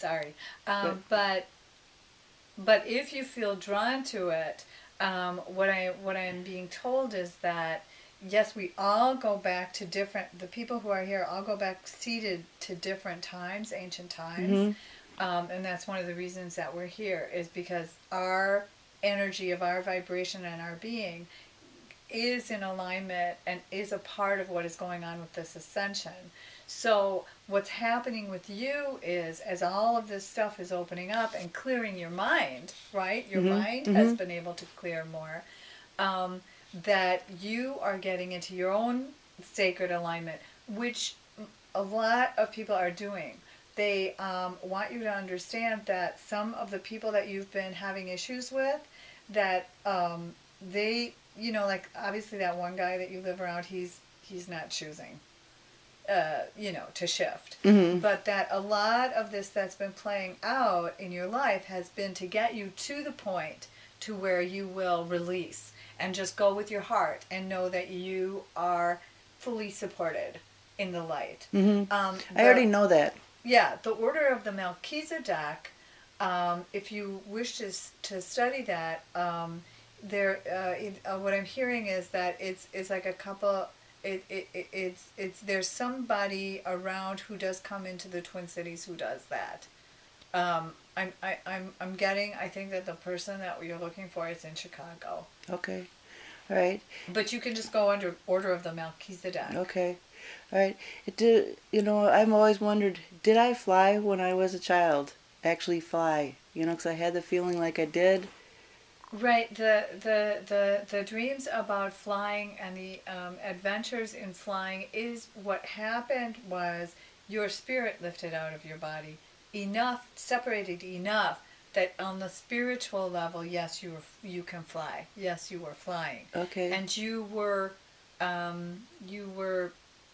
Sorry. But if you feel drawn to it, what I'm being told is that yes, we all go back to different. The people who are here all go back seated to different times, ancient times, and that's one of the reasons that we're here is because our energy of our vibration and our being is in alignment and is a part of what is going on with this ascension. So what's happening with you is as all of this stuff is opening up and clearing your mind, right? Your mind has been able to clear more. That you are getting into your own sacred alignment, which a lot of people are doing. They want you to understand that some of the people that you've been having issues with, that they, you know, like obviously that one guy that you live around, he's not choosing, you know, to shift. But that a lot of this that's been playing out in your life has been to get you to the point to where you will release and just go with your heart and know that you are fully supported in the light. I already know that. Yeah, the Order of the Melchizedek, if you wish to study that, what I'm hearing is that it's like a couple. It's there's somebody around who does come into the Twin Cities who does that. I'm getting. I think that the person that you're looking for is in Chicago. Okay. All right. But you can just go under Order of the Melchizedek. Okay. All right. It did. You know, I've always wondered, did I fly when I was a child? Actually fly? You know, because I had the feeling like I did. Right. The dreams about flying and the adventures in flying is what happened was your spirit lifted out of your body enough, separated enough that on the spiritual level, yes, you can fly. Yes, you were flying. Okay. And you were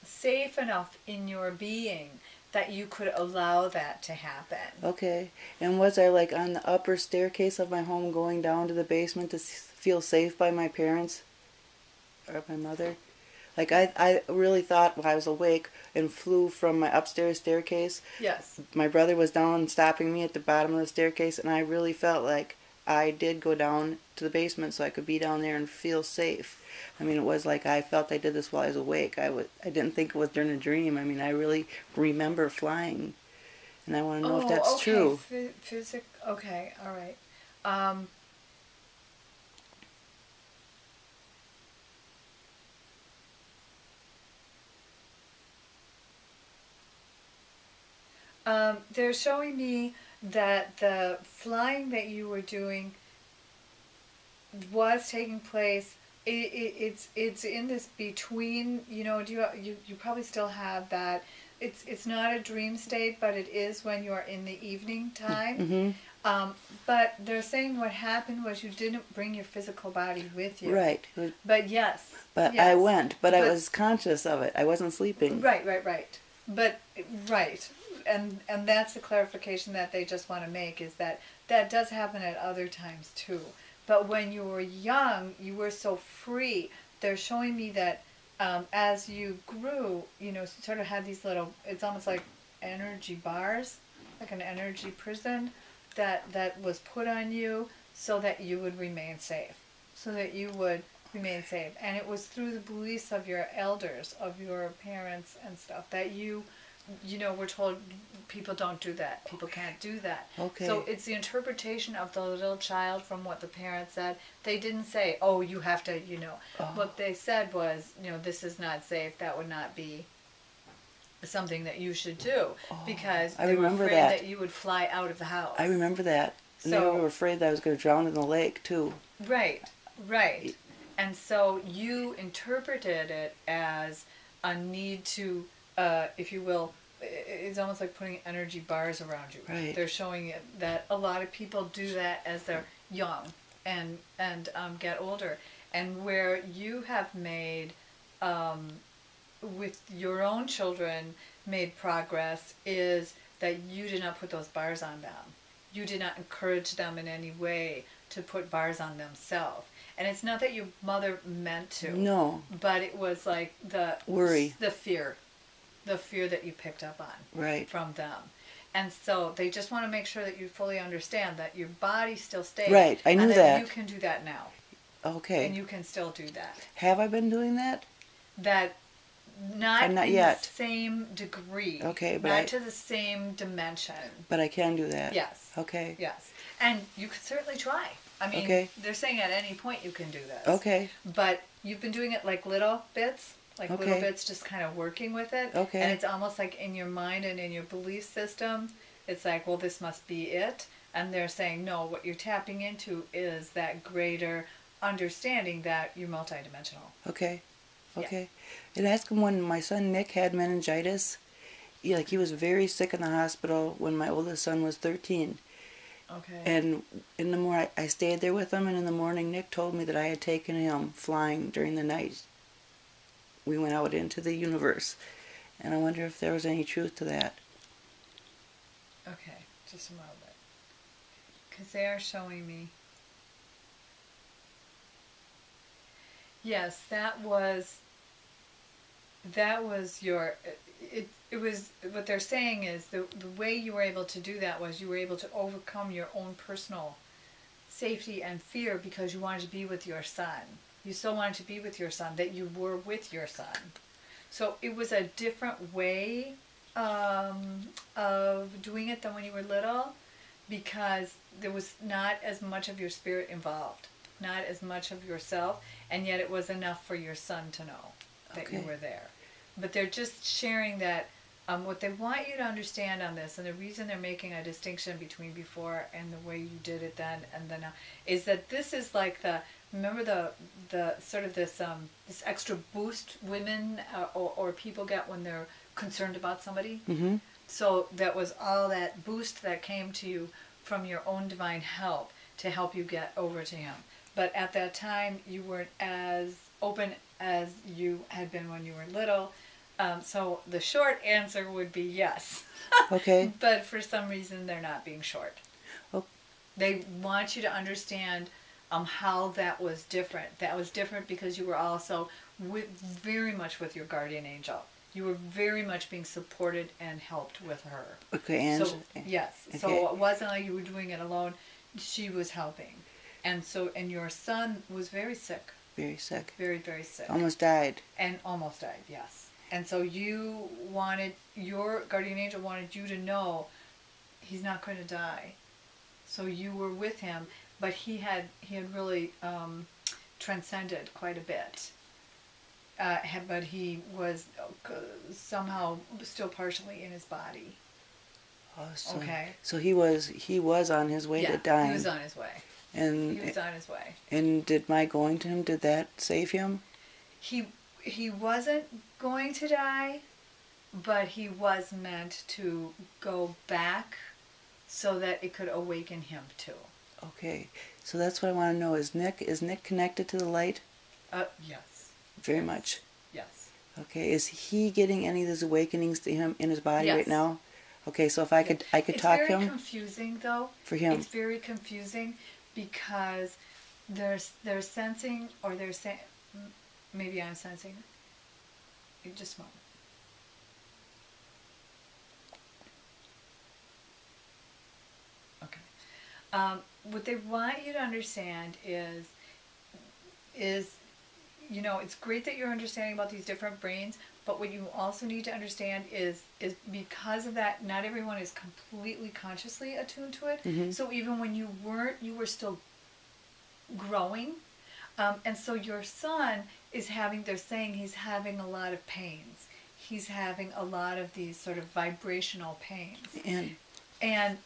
safe enough in your being that you could allow that to happen. Okay. And was I like on the upper staircase of my home going down to the basement to feel safe by my parents or my mother? Like I really thought when I was awake and flew from my upstairs staircase. Yes. My brother was down stopping me at the bottom of the staircase, and I really felt like I did go down to the basement so I could be down there and feel safe. I mean, it was like I felt I did this while I was awake. I didn't think it was during a dream. I mean, I really remember flying, and I want to know if that's true. Okay, all right. They're showing me that the flying that you were doing was taking place. It's in this between. You know, you probably still have that. It's not a dream state, but it is when you are in the evening time. But they're saying what happened was you didn't bring your physical body with you. Right. But yes. But yes. I went. But I was conscious of it. I wasn't sleeping. Right. But right. And that's the clarification that they just want to make is that does happen at other times too. But when you were young, you were so free. They're showing me that as you grew, you know, sort of had these little, it's almost like energy bars, like an energy prison that was put on you so that you would remain safe. And it was through the beliefs of your elders, of your parents and stuff, that you know, we're told people don't do that. People can't do that. Okay. So it's the interpretation of the little child from what the parents said. They didn't say, oh, you have to, you know. What they said was, you know, this is not safe. That would not be something that you should do. Because they were afraid that you would fly out of the house. I remember that. And they were afraid that I was going to drown in the lake, too. Right. And so you interpreted it as a need to, if you will, it's almost like putting energy bars around you. Right. They're showing it that a lot of people do that as they're young and get older. And where you have made, with your own children, made progress is that you did not put those bars on them. You did not encourage them in any way to put bars on themselves. And it's not that your mother meant to. No. But it was like the worry. The fear that you picked up on right. from them. And so they just want to make sure that you fully understand that your body still stays. Right, I knew and that. You can do that now. Okay. And you can still do that. Have I been doing that? That not not in yet. the same degree. Okay, but not to the same dimension. But I can do that. Yes. Okay. Yes. And you could certainly try. I mean, okay. They're saying at any point you can do this. Okay. But you've been doing it like little bits. Like okay. little bits, just kind of working with it. Okay. And it's almost like in your mind and in your belief system, it's like, well, this must be it. And they're saying, no, what you're tapping into is that greater understanding that you're multidimensional. Okay. Okay. Yeah. And ask him, when my son Nick had meningitis, he was very sick in the hospital when my oldest son was 13. Okay. And in the morning, I stayed there with him, and in the morning Nick told me that I had taken him flying during the night. We went out into the universe. And I wonder if there was any truth to that. Okay, just a moment. Because they are showing me. Yes, that was your, it was, what they're saying is the way you were able to do that was you were able to overcome your own personal safety and fear because you wanted to be with your son. You so wanted to be with your son that you were with your son. So it was a different way of doing it than when you were little, because there was not as much of your spirit involved, not as much of yourself, and yet it was enough for your son to know that you were there. But they're just sharing that what they want you to understand on this, and the reason they're making a distinction between before and the way you did it then and then now, is that this is like remember the sort of this extra boost women or people get when they're concerned about somebody. Mm-hmm. So that was all that boost that came to you from your own divine help to help you get over to him. But at that time, you weren't as open as you had been when you were little. So the short answer would be yes. Okay. But for some reason, they're not being short. Oh. They want you to understand how that was different. That was different because you were also very much with your guardian angel. You were very much being supported and helped with her. Okay, and so yes, okay. So it wasn't like you were doing it alone. She was helping, and your son was very sick. Very sick. Very, very sick. Almost died. And almost died. Yes. And so your guardian angel wanted you to know he's not going to die. So you were with him, but he had really transcended quite a bit. But he was somehow still partially in his body. Awesome. Okay. So he was on his way to dying. He was on his way. And he was on his way. And did my going to him, did that save him? He wasn't going to die, but he was meant to go back so that it could awaken him too. Okay. So that's what I want to know. Is Nick connected to the light? Yes. Very much. Yes. Okay. Is he getting any of those awakenings to him in his body right now? Okay. So if I could talk him. It's very confusing though. For him. It's very confusing because they're sensing, or they're saying, maybe I'm sensing. Just a moment. Okay. What they want you to understand is it's great that you're understanding about these different brains, but what you also need to understand is because of that, not everyone is completely consciously attuned to it. Mm-hmm. So even when you weren't, you were still growing. And so your son they're saying he's having a lot of pains. He's having a lot of these sort of vibrational pains. And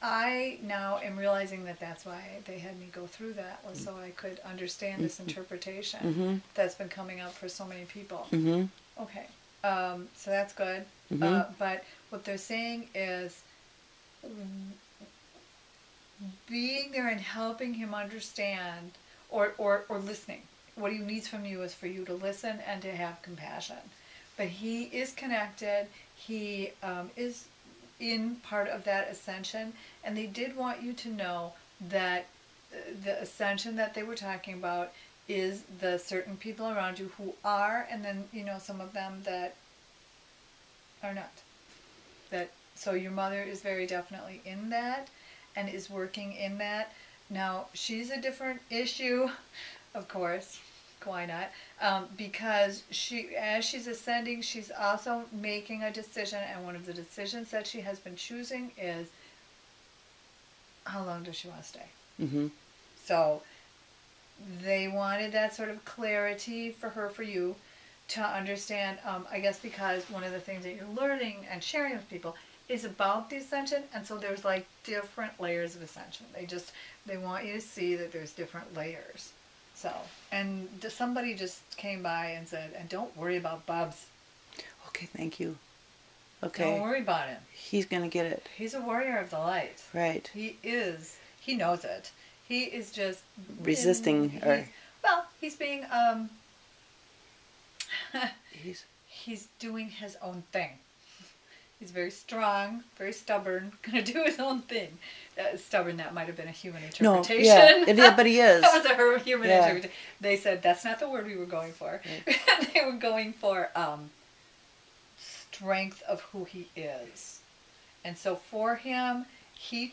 I now am realizing that that's why they had me go through that, was so I could understand this interpretation that's been coming up for so many people. Mm-hmm. Okay. So that's good. Mm-hmm. But what they're saying is being there and helping him understand or listening. What he needs from you is for you to listen and to have compassion. But he is connected. He is in part of that ascension, and they did want you to know that the ascension that they were talking about is the certain people around you who are, and then some of them that are not. That So your mother is very definitely in that and is working in that. Now, she's a different issue, of course. Why not? Because as she's ascending, she's also making a decision, and one of the decisions that she has been choosing is how long does she want to stay? Mm-hmm. So they wanted that sort of clarity for you to understand, I guess, because one of the things that you're learning and sharing with people is about the ascension, and so there's like different layers of ascension. They want you to see that there's different layers. So, and somebody just came by and said, and don't worry about Bubs. Okay, thank you. Okay. Don't worry about him. He's going to get it. He's a warrior of the light. Right. He knows it. He is just resisting he's being he's doing his own thing. He's very strong, very stubborn, gonna do his own thing. Stubborn, that might have been a human interpretation. No, yeah, but he is. That was a human interpretation. They said that's not the word we were going for. Right. They were going for strength of who he is. And so for him, he